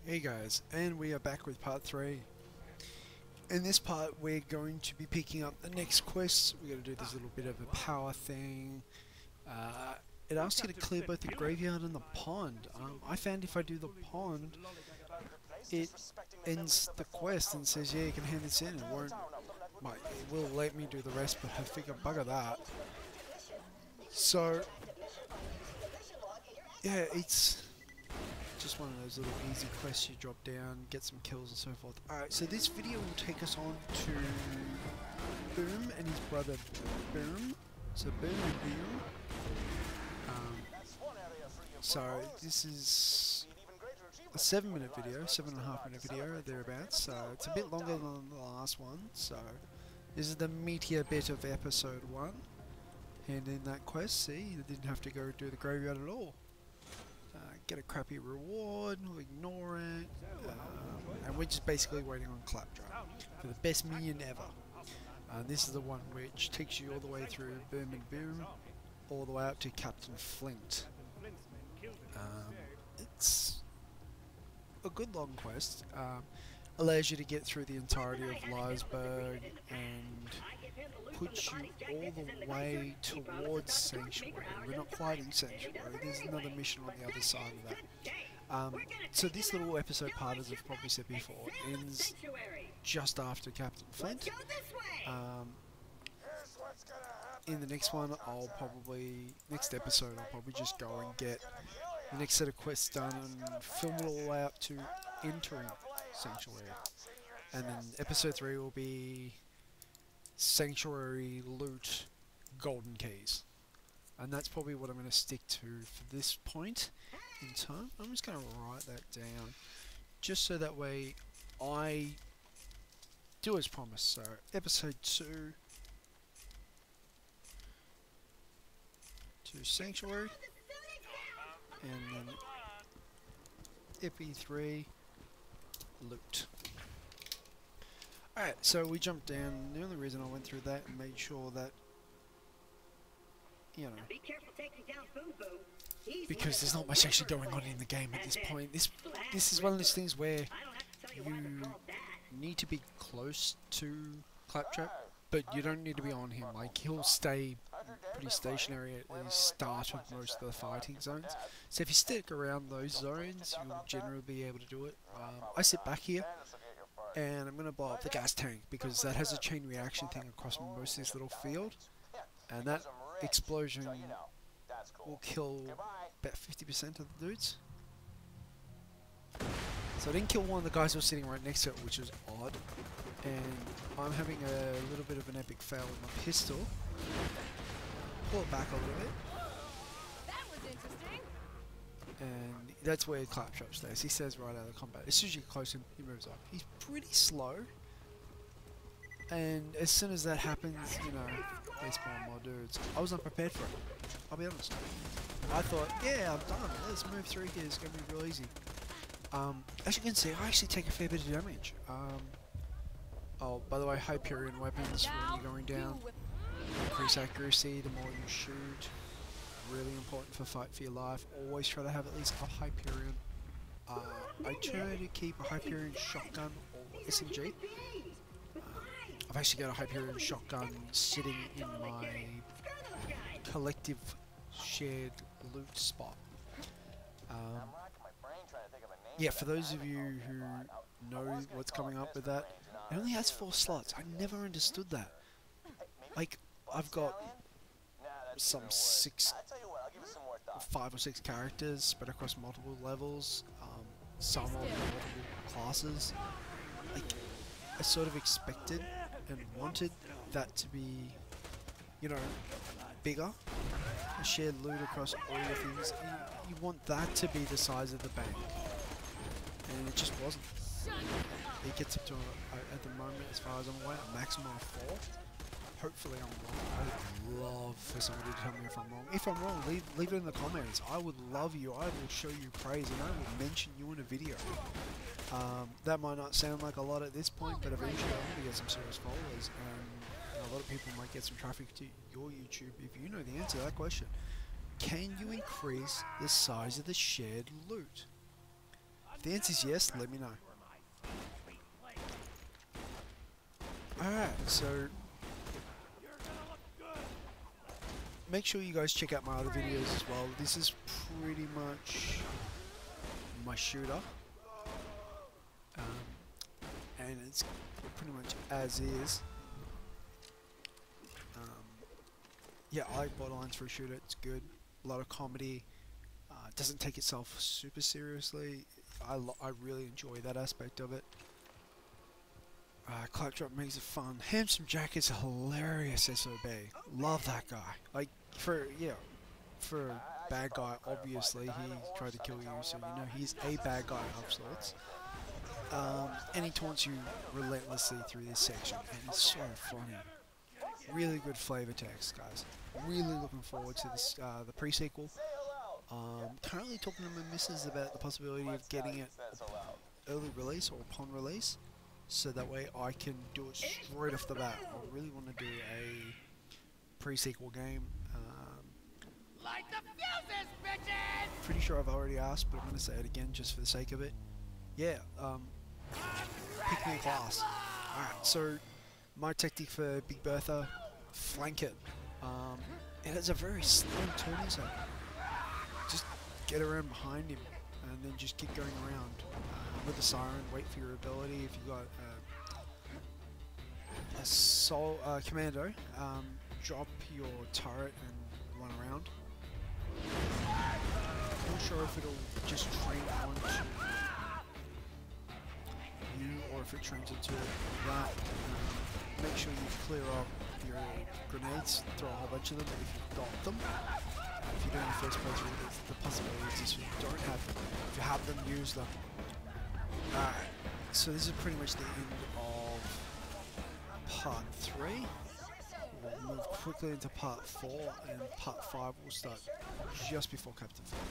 Hey guys, and we are back with part 3. In this part we're going to be picking up the next quest. We're going to do this little bit of a power thing. It asks you to clear both the graveyard and the pond. I found if I do the pond, it ends the quest and says yeah, you can hand this in. It will let me do the rest, but I figure bugger that. So yeah, it's just one of those little easy quests you drop down, get some kills and so forth. Alright, so this video will take us on to Bewm and his brother Bewm. So Bewm and Bewm. So this is a 7-minute video, 7.5-minute video, thereabouts. So it's a bit longer than the last one. So this is the meatier bit of episode 1. Hand in that quest, see, you didn't have to go do the graveyard at all. Get a crappy reward, we'll ignore it, and we're just basically waiting on Claptrap for the best minion ever. This is the one which takes you all the way through Bewm and Bewm, all the way up to Captain Flint. It's a good long quest, allows you to get through the entirety of Liesberg and puts you all the way towards Sanctuary. We're not quite in Sanctuary, there's another mission on the other side of that. So this little episode part, as I've probably said before, ends just after Captain Flint. In the next one, next episode I'll probably just go and get the next set of quests done and film it all the way up to entering Sanctuary. And then episode 3 will be Sanctuary loot golden keys, and that's probably what I'm going to stick to for this point in time. I'm just going to write that down just so that way I do as promised. So episode 2 to Sanctuary, and then Epi 3 loot. Alright, so we jumped down. The only reason I went through that and made sure that, you know, because there's not much actually going on in the game at this point. This is one of those things where you need to be close to Claptrap, but you don't need to be on him. Like, he'll stay pretty stationary at the start of most of the fighting zones. So if you stick around those zones, you'll generally be able to do it. I sit back here, and I'm going to blow up the gas tank because that has a chain reaction thing across most of this little field, and that explosion will kill about 50% of the dudes. So I didn't kill one of the guys who was sitting right next to it, which was odd, and I'm having a little bit of an epic fail with my pistol. Pull it back a little bit. That was interesting. And that's where Claptrap stays. He stays right out of combat. As soon as you get close to him, he moves on. He's pretty slow. And as soon as that happens, you know, they spawn more dudes. I was unprepared for it. I'll be honest. I thought, yeah, I'm done. Let's move through here. It's going to be real easy. As you can see, I actually take a fair bit of damage. Oh, by the way, Hyperion weapons when you're going down. Increase accuracy the more you shoot. Really important for fight for your life. Always try to have at least a Hyperion. I try to keep a Hyperion shotgun or SMG. I've actually got a Hyperion shotgun sitting in my collective shared loot spot. Yeah, for those of you who know what's coming up with that, it only has 4 slots. I never understood that. Like, I've got some 5 or 6 characters spread across multiple levels, some of multiple classes. Like, I sort of expected and wanted that to be, you know, bigger. A shared loot across all the things. You want that to be the size of the bank, and it just wasn't. It gets up to, at the moment, as far as I'm aware, a maximum of 4. Hopefully I'm wrong. I would love for somebody to tell me if I'm wrong. If I'm wrong, leave it in the comments. I would love you. I will show you praise, and I will mention you in a video. That might not sound like a lot at this point, but eventually I'm going to get some serious followers, and a lot of people might get some traffic to your YouTube if you know the answer to that question. Can you increase the size of the shared loot? If the answer is yes, let me know. Alright, so make sure you guys check out my other videos as well. This is pretty much my shooter. And it's pretty much as is. Yeah, I like Borderlands for a shooter. It's good. A lot of comedy. It doesn't take itself super seriously. I really enjoy that aspect of it. Claptrap makes it fun. Handsome Jack is a hilarious SOB. Love that guy. Like, for a bad guy, obviously, he tried to kill you, so you know he's a bad guy of sorts. And he taunts you relentlessly through this section, and it's so funny. Really good flavor text, guys. Really looking forward to this, the pre-sequel. Currently talking to my missus about the possibility of getting it early release or upon release, so that way I can do it straight off the bat. I really want to do a pre-sequel game. Light the fuses, bitches! Pretty sure I've already asked, but I'm going to say it again just for the sake of it. Yeah, pick me a class. Alright, so my tactic for Big Bertha, flank it. It has a very slow turning cycle. Just get around behind him and then just keep going around. With the Siren, wait for your ability. If you've got a commando, drop your turret and run around. Not sure if it'll just train onto you or if it trains into that. Make sure you clear up your grenades, throw a whole bunch of them if you've got them. If you're doing the first playthrough, the possibilities is you don't have them. If you have them, use them. Alright, so this is pretty much the end of part 3. We'll move quickly into part 4, and part 5 will start just before Captain Flint.